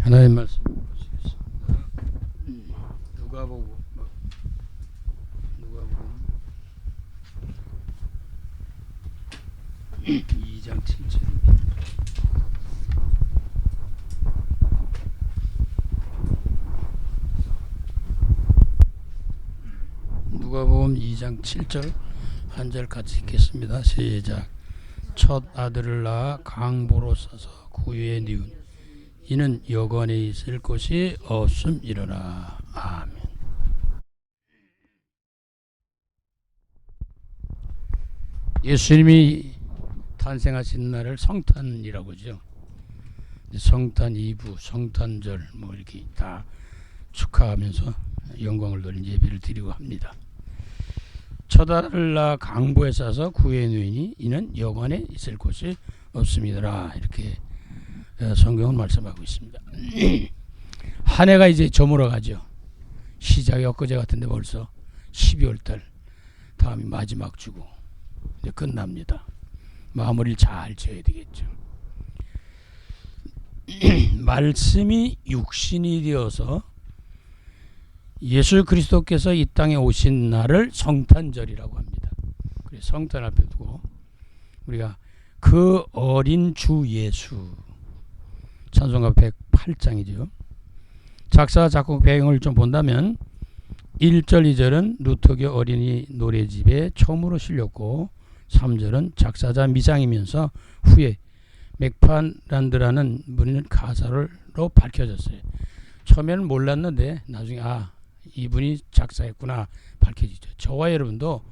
하나님 말씀 보시겠습니다. 누가복음 2장 7절입니다. 누가복음 2장 7절 한 절 같이 읽겠습니다. 시작. 첫 아들을 낳아 강보로 싸서 구유에 니운 이는 여관에 있을 곳이 없음이로라. 아멘. 예수님이 탄생하신 날을 성탄이라고 하죠. 성탄 2부, 성탄절 뭐 이렇게 다 축하하면서 영광을 돌린 예배를 드리고 합니다. 첫 아들을 낳아 강보에 싸서 구유에 누이니 이는 여관에 있을 곳이 없음이더라. 이렇게 성경은 말씀하고 있습니다. 한 해가 이제 저물어 가죠. 시작이 엊그제 같은데 벌써 12월달 다음이 마지막 주고 이제 끝납니다. 마무리를 잘 지어야 되겠죠. 말씀이 육신이 되어서 예수 그리스도께서 이 땅에 오신 날을 성탄절이라고 합니다. 그래서 성탄 앞에 두고 우리가 그 어린 주 예수 찬송가 108장이죠. 작사 작곡 배경을 좀 본다면 1절 2절은 루터교 어린이 노래집에 처음으로 실렸고 3절은 작사자 미장이면서 후에 맥파란드라는 분은 가사로 밝혀졌어요. 처음에는 몰랐는데 나중에 이분이 작사했구나 밝혀지죠. 저와 여러분도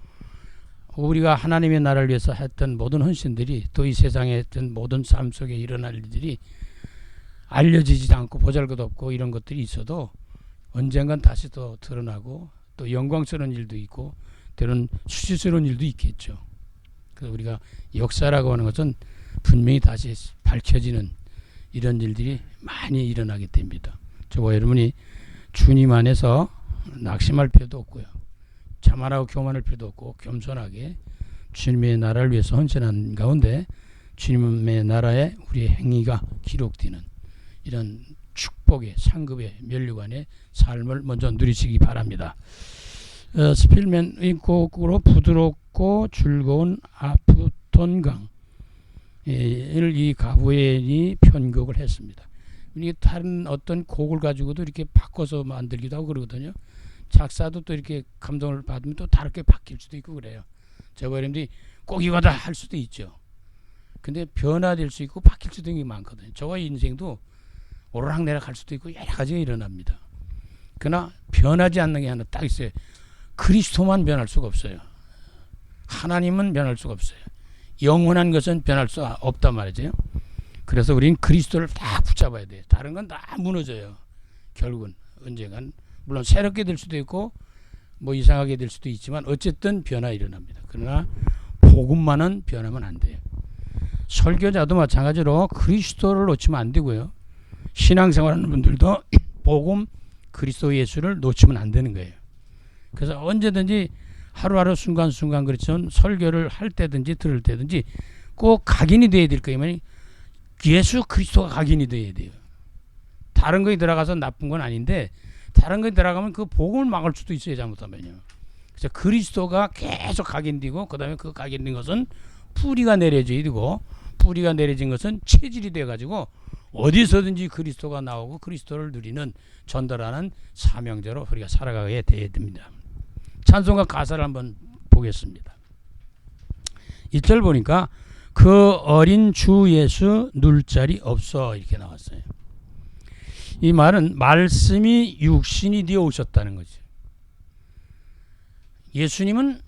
우리가 하나님의 나라를 위해서 했던 모든 헌신들이 또 이 세상에 했던 모든 삶 속에 일어날 일들이 알려지지도 않고 보잘것없고 이런 것들이 있어도 언젠간 다시 또 드러나고 또 영광스러운 일도 있고 때로는 수치스러운 일도 있겠죠. 그래서 우리가 역사라고 하는 것은 분명히 다시 밝혀지는 이런 일들이 많이 일어나게 됩니다. 저와 여러분이 주님 안에서 낙심할 필요도 없고요. 자만하고 교만할 필요도 없고 겸손하게 주님의 나라를 위해서 헌신하는 가운데 주님의 나라에 우리의 행위가 기록되는 이런 축복의 상급의 면류관의 삶을 먼저 누리시기 바랍니다. 스필맨의 곡으로 부드럽고 즐거운 아프톤강 이 가브리엘이 편곡을 했습니다. 이게 다른 어떤 곡을 가지고도 이렇게 바꿔서 만들기도 하고 그러거든요. 작사도 또 이렇게 감동을 받으면 또 다르게 바뀔 수도 있고 그래요. 저와 여러분들이 꼭 이거다 할 수도 있죠. 근데 변화될 수 있고 바뀔 수도 있는 게 많거든요. 저와 인생도 오르락내락 할 수도 있고 여러 가지가 일어납니다. 그러나 변하지 않는 게 하나 딱 있어요. 그리스도만 변할 수가 없어요. 하나님은 변할 수가 없어요. 영원한 것은 변할 수 없단 말이죠. 그래서 우리는 그리스도를 딱 붙잡아야 돼요. 다른 건 다 무너져요. 결국은 언젠간 물론 새롭게 될 수도 있고 뭐 이상하게 될 수도 있지만 어쨌든 변화 일어납니다. 그러나 복음만은 변하면 안 돼요. 설교자도 마찬가지로 그리스도를 놓치면 안 되고요. 신앙생활하는 분들도 복음 그리스도 예수를 놓치면 안 되는 거예요. 그래서 언제든지 하루하루 순간순간 그렇지만 설교를 할 때든지 들을 때든지 꼭 각인이 돼야 될 거예요. 예수 그리스도가 각인이 돼야 돼요. 다른 거에 들어가서 나쁜 건 아닌데 다른 거에 들어가면 그 복음을 막을 수도 있어요. 잘못하면요. 그래서 그리스도가 계속 각인되고 그 다음에 그 각인된 것은 뿌리가 내려져야 되고 뿌리가 내려진 것은 체질이 돼가지고 어디서든지 그리스도가 나오고 그리스도를 누리는 전달하는 사명자로 우리가 살아가게 돼야 됩니다. 찬송가 가사를 한번 보겠습니다. 1절 보니까 그 어린 주 예수 눌 자리 없어 이렇게 나왔어요. 이 말은 말씀이 육신이 되어 오셨다는 거죠. 예수님은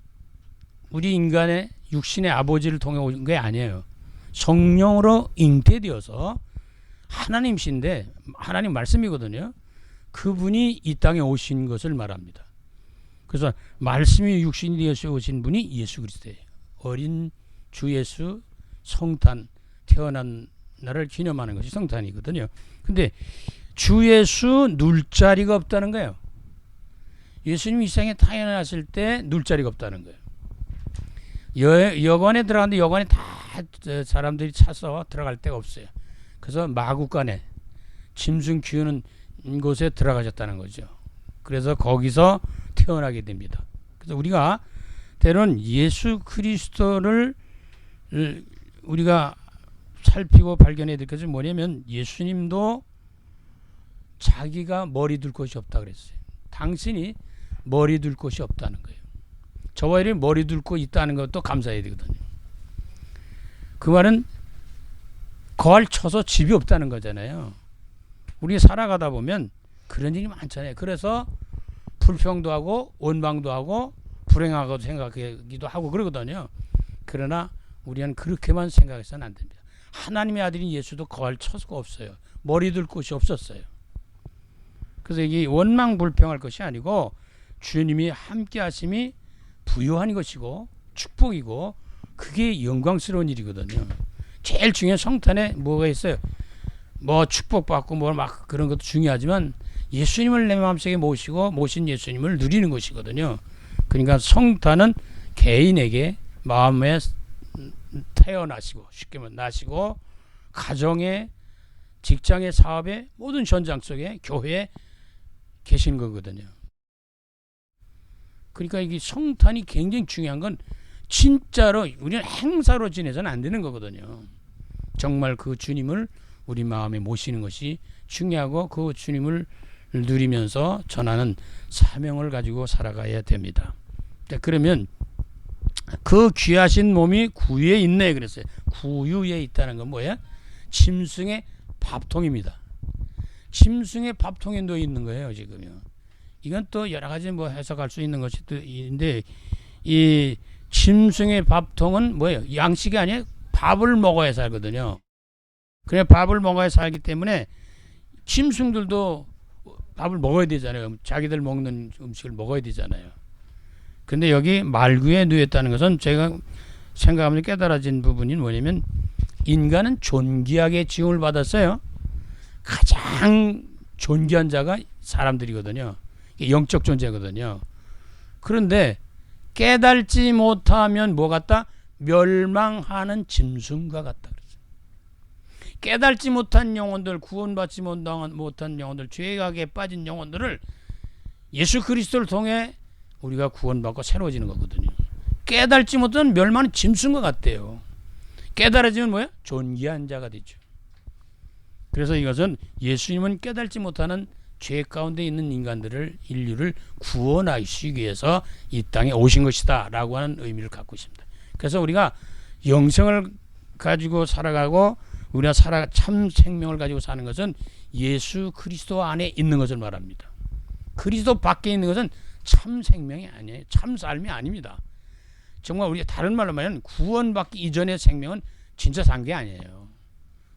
우리 인간의 육신의 아버지를 통해 온 게 아니에요. 성령으로 잉태되어서 하나님이신데 하나님 말씀이거든요. 그분이 이 땅에 오신 것을 말합니다. 그래서 말씀이 육신이 되어서 오신 분이 예수 그리스도예요. 어린 주 예수 성탄 태어난 날을 기념하는 것이 성탄이거든요. 근데 주 예수 눌 자리가 없다는 거예요. 예수님이 이 세상에 태어났을 때 눌 자리가 없다는 거예요. 여관에 들어갔는데 여관에 다 사람들이 차서 들어갈 데가 없어요. 그래서 마구간에 짐승 키우는 곳에 들어가셨다는 거죠. 그래서 거기서 태어나게 됩니다. 그래서 우리가 때로는 예수 그리스도를 우리가 살피고 발견해야 될 것은 뭐냐면 예수님도 자기가 머리 둘 곳이 없다 그랬어요. 당신이 머리 둘 곳이 없다는 거예요. 저와 이렇게 머리 둘 곳 있다는 것도 감사해야 되거든요. 그 말은 거할 쳐서 집이 없다는 거잖아요. 우리 살아가다 보면 그런 일이 많잖아요. 그래서 불평도 하고 원망도 하고 불행하고 생각하기도 하고 그러거든요. 그러나 우리는 그렇게만 생각해서는 안 됩니다. 하나님의 아들인 예수도 거할 처소가 없어요. 머리 둘 곳이 없었어요. 그래서 이게 원망 불평할 것이 아니고 주님이 함께 하심이 부요한 것이고 축복이고 그게 영광스러운 일이거든요. 제일 중요한 성탄에 뭐가 있어요? 뭐 축복받고 뭐 막 그런 것도 중요하지만 예수님을 내 마음속에 모신 예수님을 누리는 것이거든요. 그러니까 성탄은 개인에게 마음에 태어나시고 쉽게 말하면 나시고 가정에 직장의 사업에 모든 현장 속에 교회에 계신 거거든요. 그러니까 이게 성탄이 굉장히 중요한 건 진짜로 우리는 행사로 지내서는 안 되는 거거든요. 정말 그 주님을 우리 마음에 모시는 것이 중요하고 그 주님을 누리면서 전하는 사명을 가지고 살아가야 됩니다. 그러면 그 귀하신 몸이 구유에 있네 그랬어요. 구유에 있다는 건 뭐야? 짐승의 밥통입니다. 짐승의 밥통에 놓여 있는 거예요 지금요. 이건 또 여러 가지 뭐 해석할 수 있는 것이 또 있는데 이 짐승의 밥통은 뭐예요? 양식이 아니에요. 밥을 먹어야 살거든요. 그래 밥을 먹어야 살기 때문에 짐승들도 밥을 먹어야 되잖아요. 자기들 먹는 음식을 먹어야 되잖아요. 근데 여기 말구에 누였다는 것은 제가 생각하면서 깨달아진 부분이 뭐냐면 인간은 존귀하게 지음을 받았어요. 가장 존귀한 자가 사람들이거든요. 영적 존재거든요. 그런데 깨달지 못하면 뭐 같다? 멸망하는 짐승과 같다. 깨달지 못한 영혼들, 구원받지 못한 영혼들, 죄악에 빠진 영혼들을 예수 그리스도를 통해 우리가 구원받고 새로워지는 거거든요. 깨달지 못한 멸망하는 짐승과 같대요. 깨달아지면 뭐야? 존귀한 자가 되죠. 그래서 이것은 예수님은 깨달지 못하는 죄 가운데 있는 인류를 구원하시기 위해서 이 땅에 오신 것이다 라고 하는 의미를 갖고 있습니다. 그래서 우리가 영생을 가지고 살아가고 우리가 참 생명을 가지고 사는 것은 예수 그리스도 안에 있는 것을 말합니다. 그리스도 밖에 있는 것은 참 생명이 아니에요. 참 삶이 아닙니다. 정말 우리가 다른 말로 말하면 구원받기 이전의 생명은 진짜 산 게 아니에요.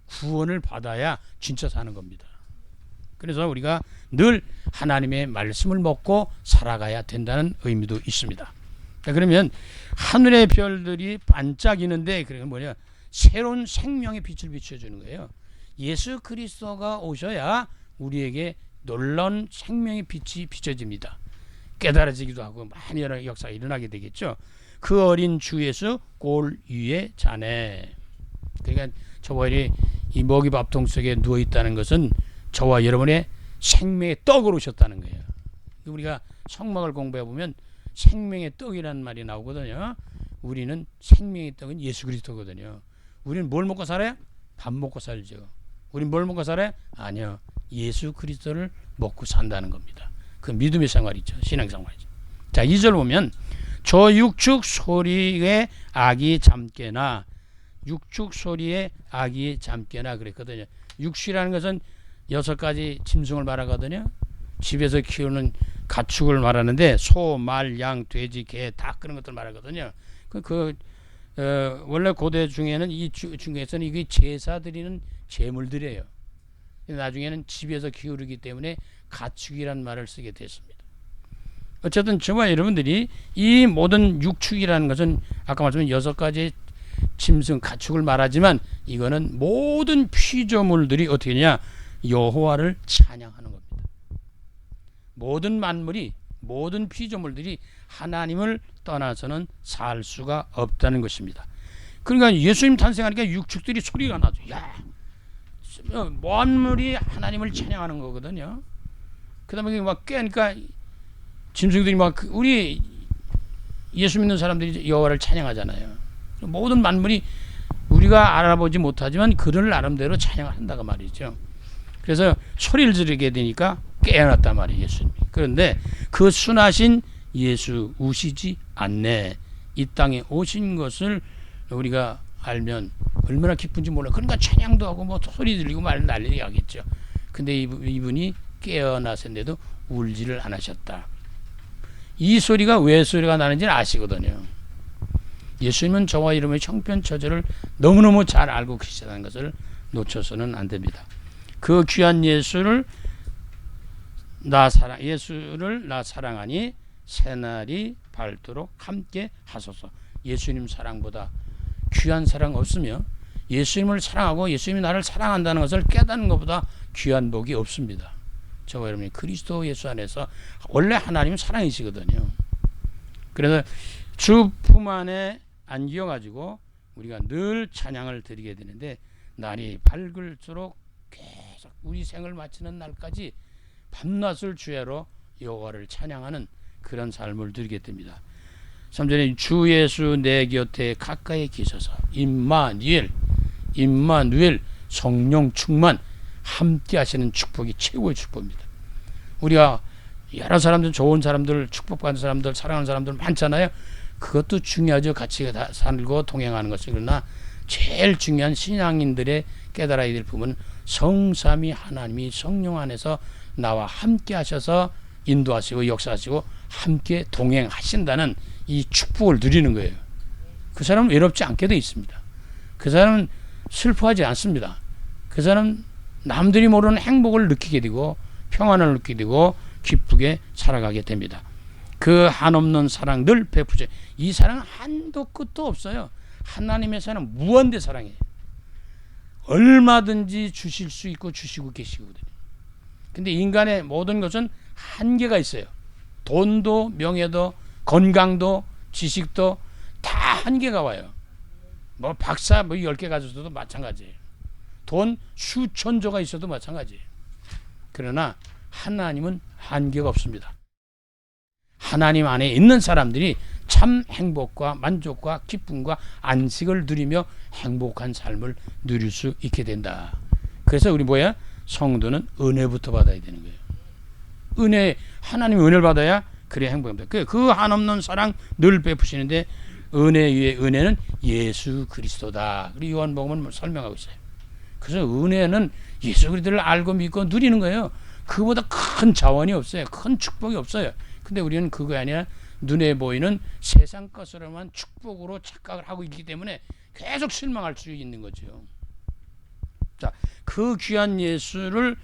구원을 받아야 진짜 사는 겁니다. 그래서 우리가 늘 하나님의 말씀을 먹고 살아가야 된다는 의미도 있습니다. 그러면 하늘의 별들이 반짝이는데 그게 뭐냐? 새로운 생명의 빛을 비춰주는 거예요. 예수 그리스도가 오셔야 우리에게 놀라운 생명의 빛이 비춰집니다. 깨달아지기도 하고 많이 여러 역사가 일어나게 되겠죠. 그 어린 주 예수 골 위에 자네. 그러니까 저와 이 먹이 밥통 속에 누워 있다는 것은 저와 여러분의 생명의 떡으로 오셨다는 거예요. 우리가 성막을 공부해 보면 생명의 떡이라는 말이 나오거든요. 우리는 생명의 떡은 예수 그리스도거든요. 우리는 뭘 먹고 살아요? 밥 먹고 살죠. 우리는 뭘 먹고 살아요? 아니요. 예수 그리스도를 먹고 산다는 겁니다. 그 믿음의 생활이죠. 신앙생활이죠. 자, 2절 보면 저 육축 소리에 아기 잠깨나 육축 소리에 아기 잠깨나 그랬거든요. 육식이라는 것은 6가지 짐승을 말하거든요. 집에서 키우는 가축을 말하는데 소, 말, 양, 돼지, 개, 닭 그런 것들 말하거든요. 원래 고대 중에는 이 중에서는 이게 제사 드리는 제물들이에요. 나중에는 집에서 키우기 때문에 가축이란 말을 쓰게 됐습니다. 어쨌든 저와 여러분들이 이 모든 육축이라는 것은 아까 말씀드린 6가지 짐승 가축을 말하지만 이거는 모든 피조물들이 어떻게 되냐? 여호와를 찬양하는 겁니다. 모든 만물이 모든 피조물들이 하나님을 떠나서는 살 수가 없다는 것입니다. 그러니까 예수님 탄생하니까 육축들이 소리가 나죠. 야, 만물이 하나님을 찬양하는 거거든요. 그다음에 막 그러니까 짐승들이 막 우리 예수 믿는 사람들이 여호와를 찬양하잖아요. 모든 만물이 우리가 알아보지 못하지만 그를 나름대로 찬양을 한다고 말이죠. 그래서 소리를 지르게 되니까 깨어났단 말이에요, 예수님이. 그런데 그 순하신 예수 우시지 않네. 이 땅에 오신 것을 우리가 알면 얼마나 기쁜지 몰라. 그러니까 찬양도 하고 뭐 소리 들리고 말 난리 하겠죠. 근데 이분이 깨어나셨는데도 울지를 않으셨다. 이 소리가 왜 소리가 나는지는 아시거든요. 예수님은 저와 여러분의 형편처절을 너무너무 잘 알고 계시다는 것을 놓쳐서는 안 됩니다. 그 귀한 예수를 나 사랑하니 새날이 밝도록 함께 하소서. 예수님 사랑보다 귀한 사랑 없으며 예수님을 사랑하고 예수님이 나를 사랑한다는 것을 깨닫는 것보다 귀한 복이 없습니다. 저와 여러분이 그리스도 예수 안에서 원래 하나님은 사랑이시거든요. 그래서 주 품 안에 안기어가지고 우리가 늘 찬양을 드리게 되는데 날이 밝을수록 계속 우리 생을 마치는 날까지 밤낮을 주야로 여호와를 찬양하는 그런 삶을 누리게 됩니다. 3절에 주 예수 내 곁에 가까이 계셔서 임마누엘 성령 충만 함께 하시는 축복이 최고의 축복입니다. 우리가 여러 사람들, 좋은 사람들, 축복받는 사람들, 사랑하는 사람들 많잖아요. 그것도 중요하죠. 같이 살고 동행하는 것이. 그러나 제일 중요한 신앙인들의 깨달아야 될 부분은 성삼위 하나님이 성령 안에서 나와 함께 하셔서 인도하시고 역사하시고 함께 동행하신다는 이 축복을 누리는 거예요. 그 사람은 외롭지 않게 되어 있습니다. 그 사람은 슬퍼하지 않습니다. 그 사람은 남들이 모르는 행복을 느끼게 되고 평안을 느끼게 되고 기쁘게 살아가게 됩니다. 그 한없는 사랑 늘 베푸죠. 이 사랑은 한도 끝도 없어요. 하나님의 사랑은 무한대 사랑이에요. 얼마든지 주실 수 있고 주시고 계시거든요. 근데 인간의 모든 것은 한계가 있어요. 돈도 명예도 건강도 지식도 다 한계가 와요. 뭐 박사 뭐 10개 가져도 마찬가지예요. 돈 수천조가 있어도 마찬가지예요. 그러나 하나님은 한계가 없습니다. 하나님 안에 있는 사람들이 참 행복과 만족과 기쁨과 안식을 누리며 행복한 삶을 누릴 수 있게 된다. 그래서 우리 뭐야? 성도는 은혜부터 받아야 되는 거예요. 은혜, 하나님의 은혜를 받아야 그래 행복합니다. 그 한없는 사랑 늘 베푸시는데 은혜 위에 은혜는 예수 그리스도다. 그리고 요한복음은 설명하고 있어요. 그래서 은혜는 예수 그리스도를 알고 믿고 누리는 거예요. 그보다 큰 자원이 없어요. 큰 축복이 없어요. 근데 우리는 그거 아니라 눈에 보이는 세상 것으로만 축복으로 착각을 하고 있기 때문에 계속 실망할 수 있는 거죠. 자, 그 귀한 예수를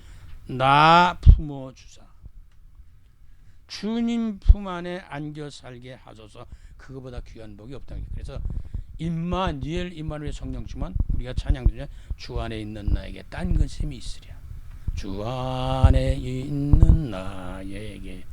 나 품어주사 주님 품 안에 안겨 살게 하소서. 그거보다 귀한 복이 없다. 그래서 임마누엘 성령 충만 우리가 찬양 드리냐 주 안에 있는 나에게 딴 근심이 있으랴. 주 안에 있는 나에게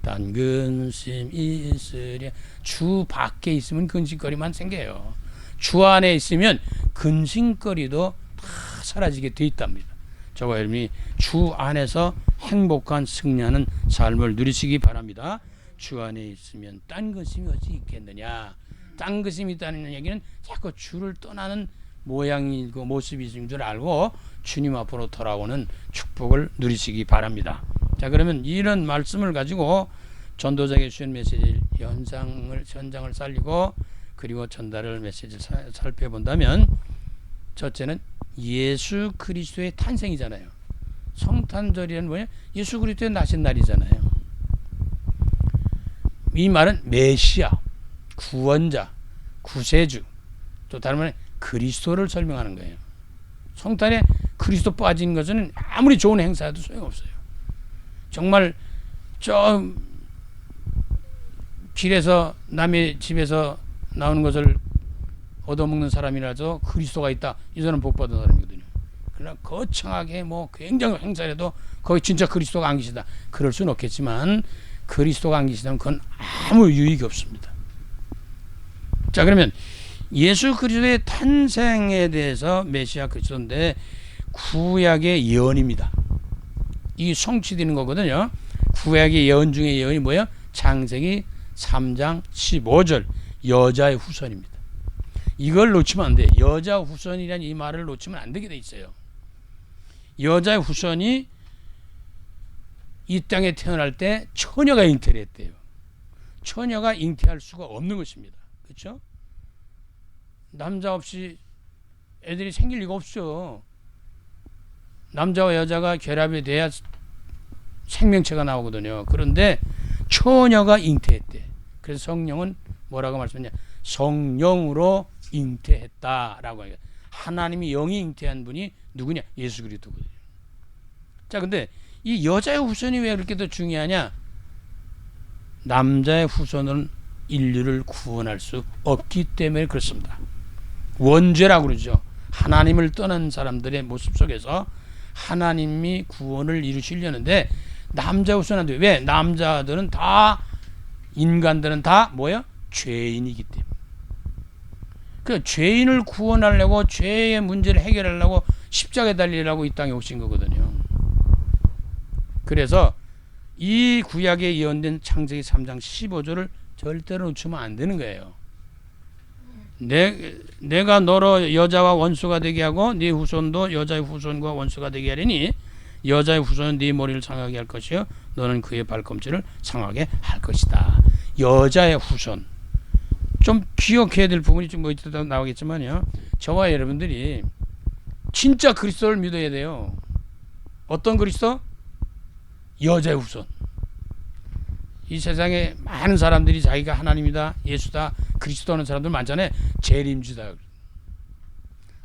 딴 근심 있으랴. 주 밖에 있으면 근심거리만 생겨요. 주 안에 있으면 근심거리도 다 사라지게 돼 있답니다. 저와 여러분이 주 안에서 행복한 승리하는 삶을 누리시기 바랍니다. 주 안에 있으면 딴 것이 어찌 있겠느냐. 딴 것이 있다는 얘기는 자꾸 주를 떠나는 모양이고 모습이 있는 줄 알고 주님 앞으로 돌아오는 축복을 누리시기 바랍니다. 자, 그러면 이런 말씀을 가지고 전도자에게 주신 메시지 현장을 살리고 그리고 전달을 메시지를 살펴본다면 첫째는 예수 그리스도의 탄생이잖아요. 성탄절이란 뭐냐? 예수 그리스도의 나신 날이잖아요. 이 말은 메시아, 구원자, 구세주, 또 다른 말은 그리스도를 설명하는 거예요. 성탄에 그리스도 빠진 것은 아무리 좋은 행사해도 소용없어요. 정말 저 길에서 남의 집에서 나오는 것을 얻어먹는 사람이라도 그리스도가 있다. 이 사람은 복받은 사람이거든요. 그러나 거창하게 뭐 굉장히 행사해도 거기 진짜 그리스도가 안 계시다. 그럴 수는 없겠지만 그리스도가 안 계시다면 그건 아무 유익이 없습니다. 자, 그러면 예수 그리스도의 탄생에 대해서 메시아 그리스도인데 구약의 예언입니다. 이 성취되는 거거든요. 구약의 예언 중에 예언이 뭐예요? 창세기 3장 15절 여자의 후손입니다. 이걸 놓치면 안 돼. 여자 후손이라는 이 말을 놓치면 안 되게 돼 있어요. 여자의 후손이 이 땅에 태어날 때 처녀가 잉태를 했대요. 처녀가 잉태할 수가 없는 것입니다. 그렇죠? 남자 없이 애들이 생길 리가 없죠. 남자와 여자가 결합이 돼야 생명체가 나오거든요. 그런데 처녀가 잉태했대. 그래서 성령은 뭐라고 말씀했냐? 성령으로 잉태했다라고 해요. 하나님이 영이 잉태한 분이 누구냐? 예수 그리스도거든요. 자, 근데 이 여자의 후손이 왜 그렇게 더 중요하냐? 남자의 후손은 인류를 구원할 수 없기 때문에 그렇습니다. 원죄라고 그러죠. 하나님을 떠난 사람들의 모습 속에서 하나님이 구원을 이루시려는데 남자 후손한테 왜? 남자들은 다 인간들은 다 뭐야? 죄인이기 때문에. 그 죄인을 구원하려고 죄의 문제를 해결하려고 십자가에 달리려고 이 땅에 오신 거거든요. 그래서 이 구약에 예언된 창세기 3장 15절을 절대로 놓치면 안 되는 거예요. 내가 너로 여자와 원수가 되게 하고 네 후손도 여자의 후손과 원수가 되게 하리니 여자의 후손은 네 머리를 상하게 할 것이요 너는 그의 발꿈치를 상하게 할 것이다. 여자의 후손. 좀 기억해야 될 부분이 좀 뭐 이따 나오겠지만요. 저와 여러분들이 진짜 그리스도를 믿어야 돼요. 어떤 그리스도? 여자의 후손. 이 세상에 많은 사람들이 자기가 하나님이다, 예수다, 그리스도는 사람들 많잖아요. 재림주다.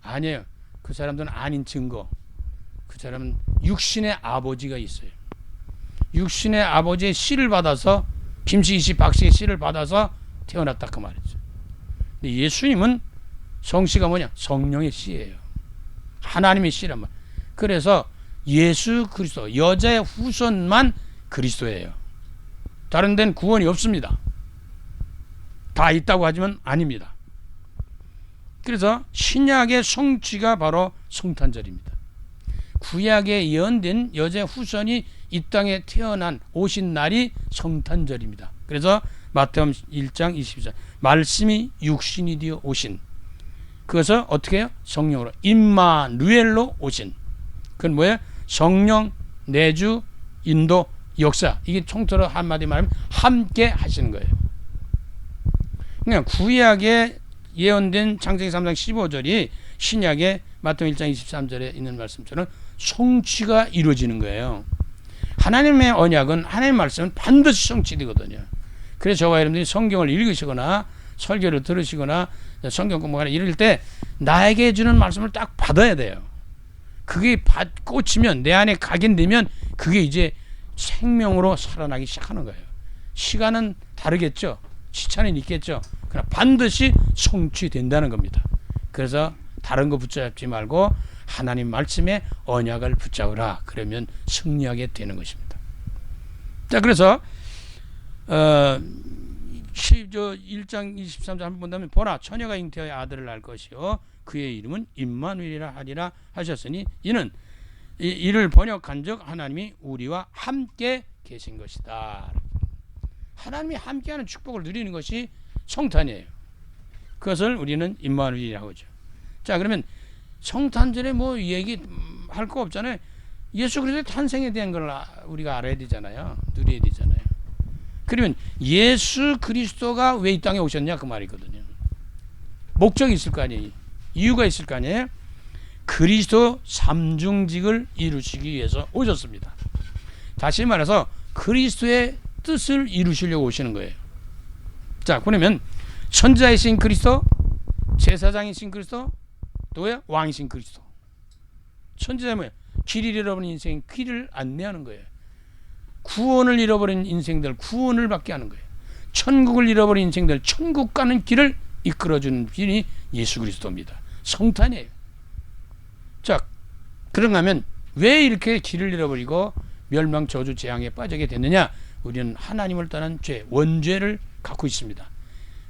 아니에요. 그 사람들은 아닌 증거. 그 사람은 육신의 아버지가 있어요. 육신의 아버지의 씨를 받아서 김씨, 이씨, 박씨의 씨를 받아서 태어났다 그 말이죠. 근데 예수님은 성씨가 뭐냐? 성령의 씨예요. 하나님의 씨란 말. 그래서 예수 그리스도 여자의 후손만 그리스도예요. 다른 데는 구원이 없습니다. 다 있다고 하지만 아닙니다. 그래서 신약의 성취가 바로 성탄절입니다. 구약에 예언된 여자의 후손이 이 땅에 태어난 오신 날이 성탄절입니다. 그래서 마태복음 1장 24절 말씀이 육신이 되어 오신 그것을 어떻게 해요? 성령으로 임마누엘로 오신 그건 뭐예요? 성령, 내주, 인도, 역사 이게 총체로 한마디 말하면 함께 하시는 거예요. 그러니까 구약에 예언된 창세기 3장 15절이 신약의 마태복음 1장 23절에 있는 말씀처럼 성취가 이루어지는 거예요. 하나님의 언약은 하나님의 말씀은 반드시 성취되거든요. 그래서 저와 여러분들이 성경을 읽으시거나 설교를 들으시거나 성경 공부하거나 이럴 때 나에게 주는 말씀을 딱 받아야 돼요. 그게 꽂히면 내 안에 각인되면 그게 이제 생명으로 살아나기 시작하는 거예요. 시간은 다르겠죠. 시차는 있겠죠. 그러나 반드시 성취된다는 겁니다. 그래서 다른 거 붙잡지 말고 하나님 말씀에 언약을 붙잡으라. 그러면 승리하게 되는 것입니다. 자, 그래서 1장 23절 한번 본다면 보라 처녀가 잉태하여 아들을 낳을 것이요 그의 이름은 임마누엘이라 하리라 하셨으니 이는 이를 번역한즉 하나님이 우리와 함께 계신 것이다. 하나님이 함께하는 축복을 누리는 것이 성탄이에요. 그것을 우리는 임마누엘이라고 하죠. 자, 그러면 성탄절에 뭐 얘기할 거 없잖아요. 예수 그리스도의 탄생에 대한 걸 우리가 알아야 되잖아요. 누려야 되잖아요. 그러면 예수 그리스도가 왜 이 땅에 오셨냐 그 말이거든요. 목적이 있을 거 아니에요. 이유가 있을 거 아니에요. 그리스도 삼중직을 이루시기 위해서 오셨습니다. 다시 말해서 그리스도의 뜻을 이루시려고 오시는 거예요. 자, 그러면 선지자이신 그리스도, 제사장이신 그리스도, 또야 왕이신 그리스도. 선지자는 뭐예요? 길을 잃어버린 인생 길을 안내하는 거예요. 구원을 잃어버린 인생들 구원을 받게 하는 거예요. 천국을 잃어버린 인생들 천국 가는 길을 이끌어주는 분이 예수 그리스도입니다. 성탄이에요. 자, 그런가 하면 왜 이렇게 길을 잃어버리고 멸망 저주 재앙에 빠지게 됐느냐? 우리는 하나님을 떠난 죄, 원죄를 갖고 있습니다.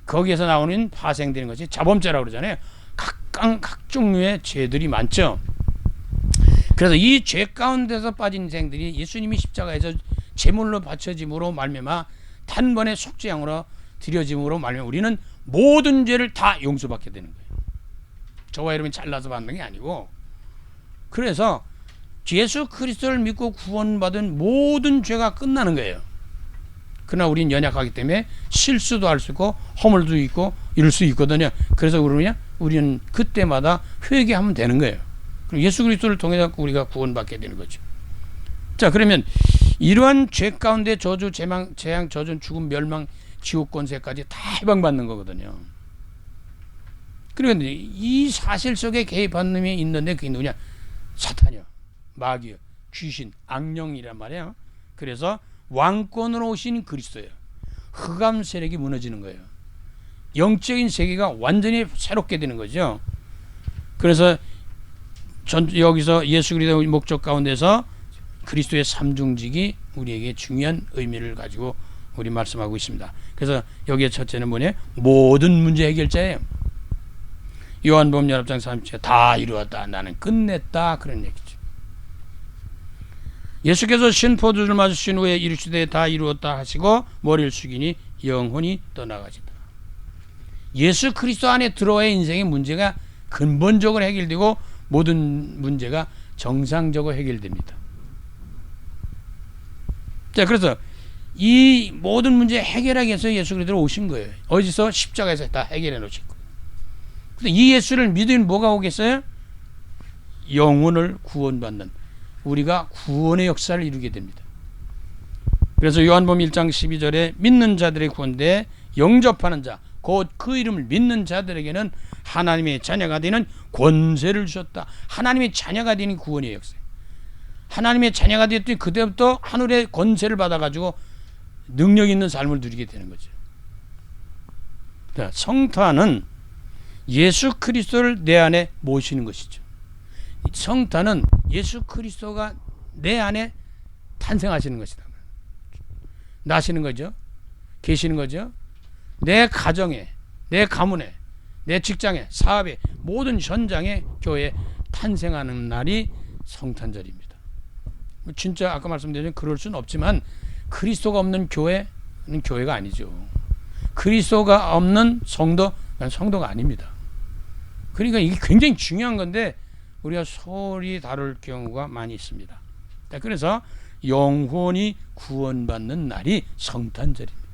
거기에서 나오는 파생되는 것이 자범죄라고 그러잖아요. 각 종류의 죄들이 많죠. 그래서 이 죄 가운데서 빠진 인생들이 예수님이 십자가에서 제물로 바쳐짐으로 말미암아 단번에 속죄양으로 드려짐으로 말미암아 우리는 모든 죄를 다 용서받게 되는 거예요. 저와 여러분이 잘나서 받는 게 아니고, 그래서 예수 그리스도를 믿고 구원받은 모든 죄가 끝나는 거예요. 그러나 우리는 연약하기 때문에 실수도 할 수 있고 허물도 있고 이럴 수 있거든요. 그래서 우리는 그때마다 회개하면 되는 거예요. 그럼 예수 그리스도를 통해서 우리가 구원받게 되는 거죠. 자, 그러면 이러한 죄 가운데 저주, 재앙, 저전, 죽음, 멸망, 지옥 권세까지 다 해방받는 거거든요. 그런데 이 사실 속에 개입한 놈이 있는데 그게 누구냐? 사탄이요, 마귀요, 귀신, 악령이란 말이에요. 그래서 왕권으로 오신 그리스도예요. 흑암 세력이 무너지는 거예요. 영적인 세계가 완전히 새롭게 되는 거죠. 그래서 여기서 예수 그리스도의 목적 가운데서 그리스도의 삼중직이 우리에게 중요한 의미를 가지고 우리 말씀하고 있습니다. 그래서 여기에 첫째는 뭐냐? 모든 문제 해결자예요. 요한복음 19장 30절 다 이루었다, 나는 끝냈다, 그런 얘기죠. 예수께서 신 포도주를 마시신 후에 이르시되 다 이루었다 하시고 머리를 숙이니 영혼이 떠나가시더라. 예수 그리스도 안에 들어와야 인생의 문제가 근본적으로 해결되고 모든 문제가 정상적으로 해결됩니다. 자, 그래서 이 모든 문제 해결하기 위해서 예수 그리스도로 오신 거예요. 어디서? 십자가에서 다 해결해 놓으신 거예요. 근데 이 예수를 믿으면 뭐가 오겠어요? 영혼을 구원받는, 우리가 구원의 역사를 이루게 됩니다. 그래서 요한복음 1장 12절에 믿는 자들의 구원대 영접하는 자, 곧 그 이름을 믿는 자들에게는 하나님의 자녀가 되는 권세를 주셨다. 하나님의 자녀가 되는 구원의 역사. 하나님의 자녀가 되었더니 그때부터 하늘의 권세를 받아가지고 능력 있는 삶을 누리게 되는 거죠. 자, 성탄은 예수 그리스도를 내 안에 모시는 것이죠. 성탄은 예수 그리스도가 내 안에 탄생하시는 것이다. 나시는 거죠. 계시는 거죠. 내 가정에, 내 가문에, 내 직장에, 사업에, 모든 현장에, 교회에 탄생하는 날이 성탄절입니다. 진짜 아까 말씀드린 그럴 수는 없지만 그리스도가 없는 교회는 교회가 아니죠. 그리스도가 없는 성도는 성도가 아닙니다. 그러니까 이게 굉장히 중요한 건데 우리가 소홀히 다룰 경우가 많이 있습니다. 그래서 영혼이 구원받는 날이 성탄절입니다.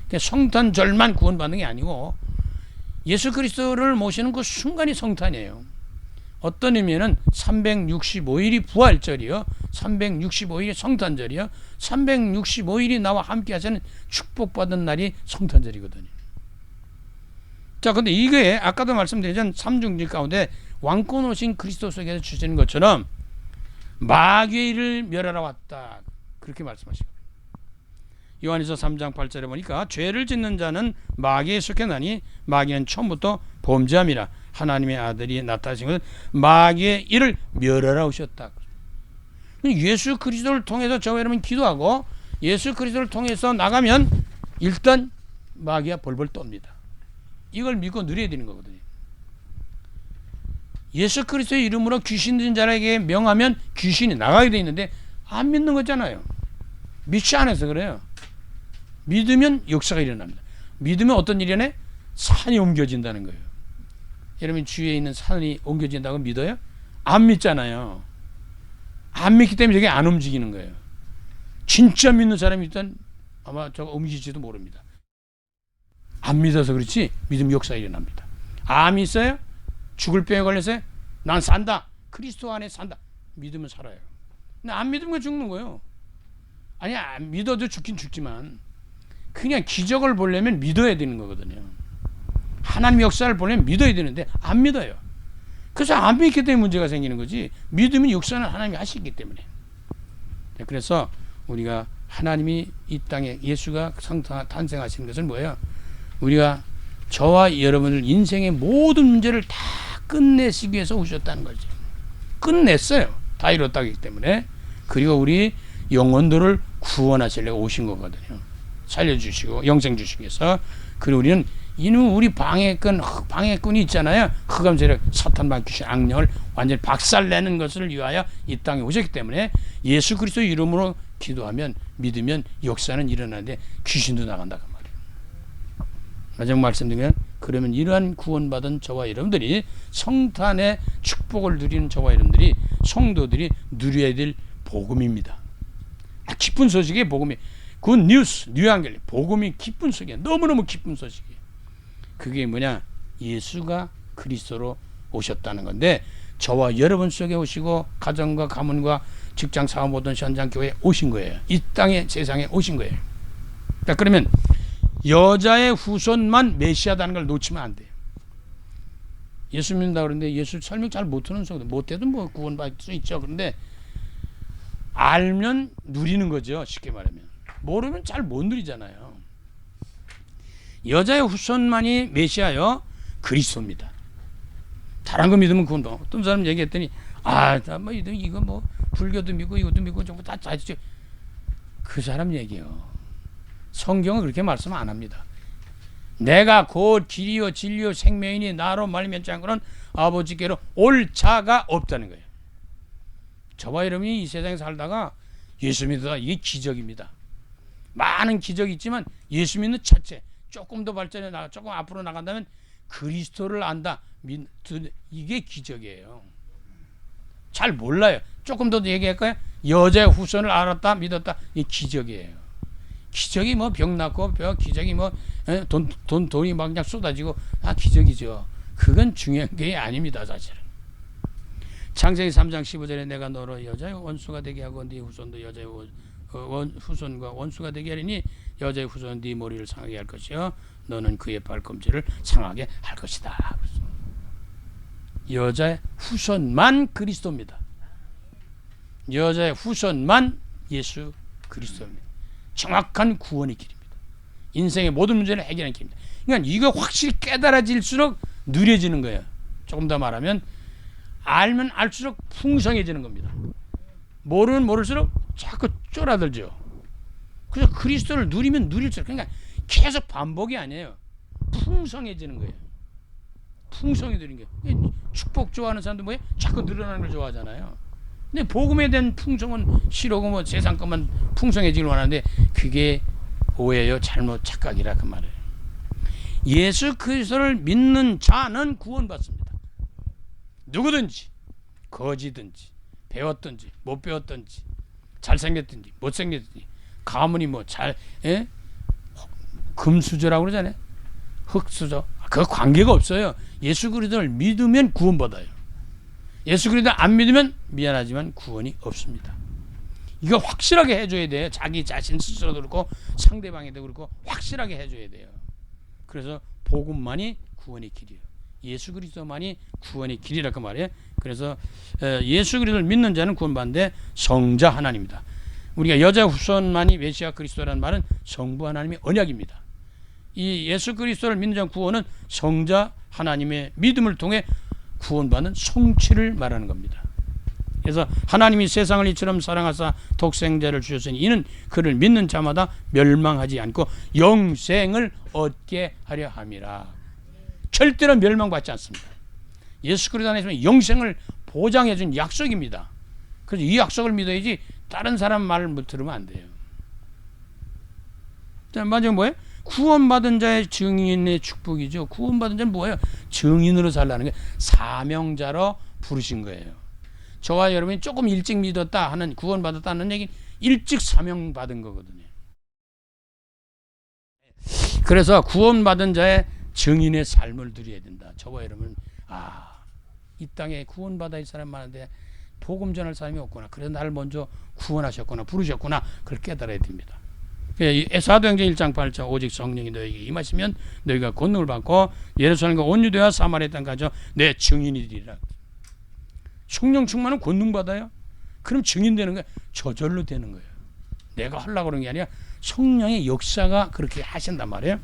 그러니까 성탄절만 구원받는 게 아니고 예수 그리스도를 모시는 그 순간이 성탄이에요. 어떤 의미에는 365일이 부활절이요, 365일이 성탄절이요, 365일이 나와 함께 하시는 축복받은 날이 성탄절이거든요. 자, 근데 이게 아까도 말씀드렸던 삼중직 가운데 왕권 오신 그리스도 속에서 주시는 것처럼 마귀의 일을 멸하러 왔다, 그렇게 말씀하시고, 요한일서 3장 8절에 보니까 죄를 짓는 자는 마귀에 속해나니 마귀는 처음부터 범죄함이라 하나님의 아들이 나타나신 것은 마귀의 일을 멸하러 오셨다. 예수 그리스도를 통해서 저와 여러분 기도하고 예수 그리스도를 통해서 나가면 일단 마귀가 벌벌 떱니다. 이걸 믿고 누려야 되는 거거든요. 예수 그리스도의 이름으로 귀신 들린 자에게 명하면 귀신이 나가게 돼 있는데 안 믿는 거잖아요. 믿지 않아서 그래요. 믿으면 역사가 일어납니다. 믿으면 어떤 일이 일어나요? 산이 옮겨진다는 거예요. 여러분 주위에 있는 산이 옮겨진다고 믿어요? 안 믿잖아요. 안 믿기 때문에 저게 안 움직이는 거예요. 진짜 믿는 사람이 일단 아마 저거 옮기지도 모릅니다. 안 믿어서 그렇지 믿으면 역사가 일어납니다. 암 있어요? 죽을 병에 걸려서 난 산다. 그리스도 안에 산다. 믿으면 살아요. 근데 안 믿으면 죽는 거예요. 아니, 안 믿어도 죽긴 죽지만 그냥 기적을 보려면 믿어야 되는 거거든요. 하나님의 역사를 보려면 믿어야 되는데 안 믿어요. 그래서 안 믿기 때문에 문제가 생기는 거지, 믿으면 역사는 하나님이 하시기 때문에. 그래서 우리가 하나님이 이 땅에 예수가 탄생하신 것은 뭐예요? 우리가 저와 여러분들 인생의 모든 문제를 다 끝내시기 위해서 오셨다는 거죠. 끝냈어요. 다 이뤘다기 때문에. 그리고 우리 영혼들을 구원하시려고 오신 거거든요. 살려주시고 영생 주시기 위해서. 그리고 우리는 이놈 우리 방해꾼이 있잖아요. 흑암 세력, 사탄, 귀신, 악령을 완전히 박살내는 것을 위하여 이 땅에 오셨기 때문에 예수 그리스도 이름으로 기도하면 믿으면 역사는 일어나는데 귀신도 나간다 그 말이에요. 마지막 말씀드리면 그러면 이러한 구원받은 저와 여러분들이 성탄의 축복을 누리는 저와 여러분들이 성도들이 누려야 될 복음입니다. 기쁜 소식이 복음이 굿 뉴스 뉴앙겔리 복음이 기쁜 소식이에요. 너무너무 기쁜 소식이에요. 그게 뭐냐? 예수가 그리스도로 오셨다는 건데 저와 여러분 속에 오시고 가정과 가문과 직장 사업 모든 현장 교회에 오신 거예요. 이 땅에 세상에 오신 거예요. 그러니까 그러면 여자의 후손만 메시아다는 걸 놓치면 안 돼요. 예수 믿는다 그러는데 예수 설명 잘 못하는 성도 못해도 뭐 구원받을 수 있죠. 그런데 알면 누리는 거죠. 쉽게 말하면 모르면 잘 못 누리잖아요. 여자의 후손만이 메시아요 그리스도입니다. 다른 거 믿으면 그건 뭐 어떤 사람 얘기했더니 뭐 이거 뭐 불교도 믿고 이것도 믿고 전부 다 짜지죠. 그 사람 얘기요. 성경은 그렇게 말씀 안 합니다. 내가 곧 길이요 진리요 생명이니 나로 말미암지 않고는 아버지께로 올 자가 없다는 거예요. 저와 여러분이 이 세상에 살다가 예수 믿어가 이게 기적입니다. 많은 기적이 있지만 예수 믿는 자체 조금 더 발전해 나가 조금 앞으로 나간다면 그리스도를 안다. 이게 기적이에요. 잘 몰라요. 조금 더 얘기할까요? 여자의 후손을 알았다 믿었다. 이게 기적이에요. 기적이 뭐 병 낫고 기적이 뭐 돈이 막 그냥 쏟아지고 기적이죠. 그건 중요한 게 아닙니다. 사실은. 창세기 3장 15절에 내가 너로 여자의 원수가 되게 하고 네 후손도 여자의 후손과 원수가 되게 하리니 여자의 후손은 네 머리를 상하게 할 것이요 너는 그의 발꿈치를 상하게 할 것이다. 여자의 후손만 그리스도입니다. 여자의 후손만 예수 그리스도입니다. 정확한 구원의 길입니다. 인생의 모든 문제를 해결하는 길입니다. 그러니까 이거 확실히 깨달아질수록 느려지는 거예요. 조금 더 말하면 알면 알수록 풍성해지는 겁니다. 모르면 모를수록 자꾸 쫄아들죠. 그래서 그리스도를 누리면 누릴수록 그러니까 계속 반복이 아니에요. 풍성해지는 거예요. 풍성해지는 거예요. 축복 좋아하는 사람도 뭐예요? 자꾸 늘어나는 걸 좋아하잖아요. 근데 복음에 대한 풍성은 싫어하고 뭐 세상 것만 풍성해지길 원하는데 그게 오해요. 잘못 착각이라 그 말이에요. 예수 그리스도를 믿는 자는 구원받습니다. 누구든지 거지든지 배웠든지 못 배웠든지 잘생겼든지 못생겼든지 가문이 뭐 금수저라고 그러잖아요. 흙수저 그 관계가 없어요. 예수 그리스도를 믿으면 구원받아요. 예수 그리스도 안 믿으면 미안하지만 구원이 없습니다. 이거 확실하게 해줘야 돼요. 자기 자신 스스로도 그렇고 상대방에도 그렇고 확실하게 해줘야 돼요. 그래서 복음만이 구원의 길이에요. 예수 그리스도만이 구원의 길이라 그 말이에요. 그래서 예수 그리스도를 믿는 자는 구원받는데 성자 하나님입니다. 우리가 여자 후손만이 메시아 그리스도라는 말은 성부 하나님의 언약입니다. 이 예수 그리스도를 믿는 자는 구원은 성자 하나님의 믿음을 통해 구원받는 성취를 말하는 겁니다. 그래서 하나님이 세상을 이처럼 사랑하사 독생자를 주셨으니 이는 그를 믿는 자마다 멸망하지 않고 영생을 얻게 하려 함이라. 절대로 멸망받지 않습니다. 예수 그리스도 안에서 영생을 보장해 준 약속입니다. 그래서 이 약속을 믿어야지 다른 사람 말을 들으면 안 돼요. 자, 마지막 뭐예요? 구원받은 자의 증인의 축복이죠. 구원받은 자는 뭐예요? 증인으로 살라는 게 사명자로 부르신 거예요. 저와 여러분이 조금 일찍 믿었다 하는 구원받았다는 얘기는 일찍 사명받은 거거든요. 그래서 구원받은 자의 증인의 삶을 누려야 된다. 저와 여러분 이 땅에 구원받아 이 사람 많은데 복음 전할 사람이 없구나. 그래서 나를 먼저 구원하셨구나. 부르셨구나. 그걸 깨달아야 됩니다. 사도행전 1장 8절 오직 성령이 너에게 임하시면 너희가 권능을 받고 예루살렘과 온 유대와 사마리아 땅까지 내 증인이 되리라. 성령 충만은 권능 받아요. 그럼 증인 되는 거예요. 저절로 되는 거예요. 내가 하려고 그런 게 아니라 성령의 역사가 그렇게 하신단 말이에요.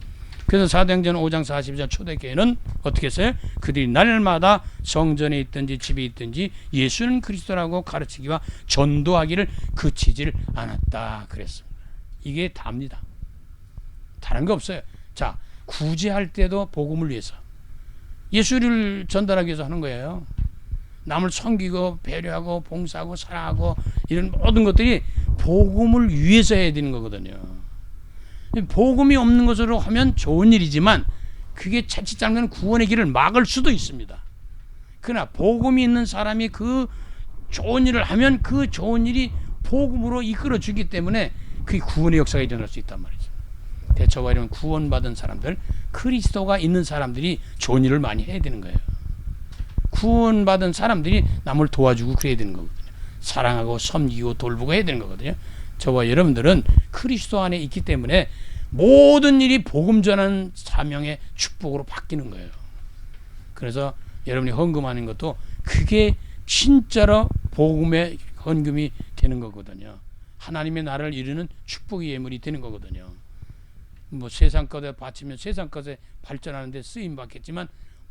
그래서 사도행전 5장 42절 초대교회는 어떻게 했어요? 그들이 날마다 성전에 있든지 집에 있든지 예수는 그리스도라고 가르치기와 전도하기를 그치질 않았다 그랬습니다. 이게 답니다. 다른 거 없어요. 자, 구제할 때도 복음을 위해서 예수를 전달하기 위해서 하는 거예요. 남을 섬기고 배려하고 봉사하고 사랑하고 이런 모든 것들이 복음을 위해서 해야 되는 거거든요. 복음이 없는 것으로 하면 좋은 일이지만 그게 자칫 잘못하면 구원의 길을 막을 수도 있습니다. 그러나 복음이 있는 사람이 그 좋은 일을 하면 그 좋은 일이 복음으로 이끌어 주기 때문에 그게 구원의 역사가 일어날 수 있단 말이죠. 대처가 이런 구원받은 사람들, 그리스도가 있는 사람들이 좋은 일을 많이 해야 되는 거예요. 구원받은 사람들이 남을 도와주고 그래야 되는 거거든요. 사랑하고 섬기고 돌보고 해야 되는 거거든요. 저와 여러분들은 그리스도 안에 있기 때문에 모든 일이 복음 전하는 사명의 축복으로 바뀌는 거예요. 그래서 여러분이 헌금하는 것도 그게 진짜로 복음의 헌금이 되는 거거든요. 하나님의 나라를 이루는 축복의 예물이 되는 거거든요. 뭐 세상 것에 바치면 세상 것에 발전하는 데 쓰임 받겠지만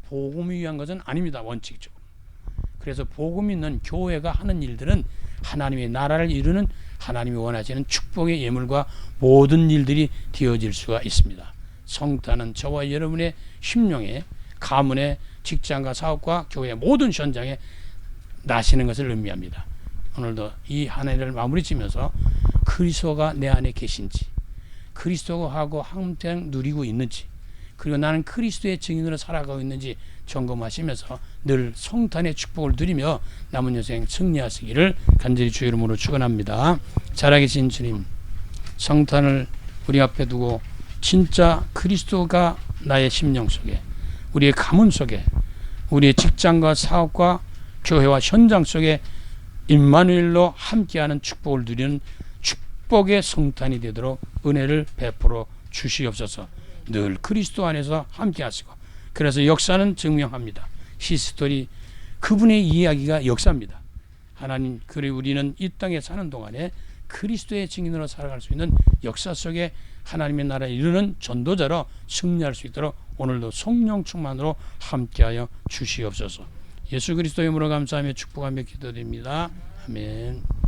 복음을 위한 것은 아닙니다. 원칙적으로. 그래서 복음 있는 교회가 하는 일들은 하나님의 나라를 이루는 하나님이 원하시는 축복의 예물과 모든 일들이 되어질 수가 있습니다. 성탄은 저와 여러분의 심령에, 가문의, 직장과 사업과 교회의 모든 현장에 나시는 것을 의미합니다. 오늘도 이 한 해를 마무리 지면서 그리스도가 내 안에 계신지, 그리스도하고 함께 누리고 있는지, 그리고 나는 그리스도의 증인으로 살아가고 있는지 점검하시면서 늘 성탄의 축복을 누리며 남은 여생 승리하시기를 간절히 주의 이름으로 축원합니다. 살아계신 주님, 성탄을 우리 앞에 두고 진짜 그리스도가 나의 심령 속에, 우리의 가문 속에, 우리의 직장과 사업과 교회와 현장 속에 임마누엘로 함께하는 축복을 누리는 축복의 성탄이 되도록 은혜를 베풀어 주시옵소서. 늘 그리스도 안에서 함께 하시고, 그래서 역사는 증명합니다. 히스토리, 그분의 이야기가 역사입니다. 하나님, 그리고 우리는 이 땅에 사는 동안에 그리스도의 증인으로 살아갈 수 있는 역사 속에 하나님의 나라에 이르는 전도자로 승리할 수 있도록 오늘도 성령 충만으로 함께하여 주시옵소서. 예수 그리스도의 이름으로 감사하며 축복하며 기도드립니다. 아멘.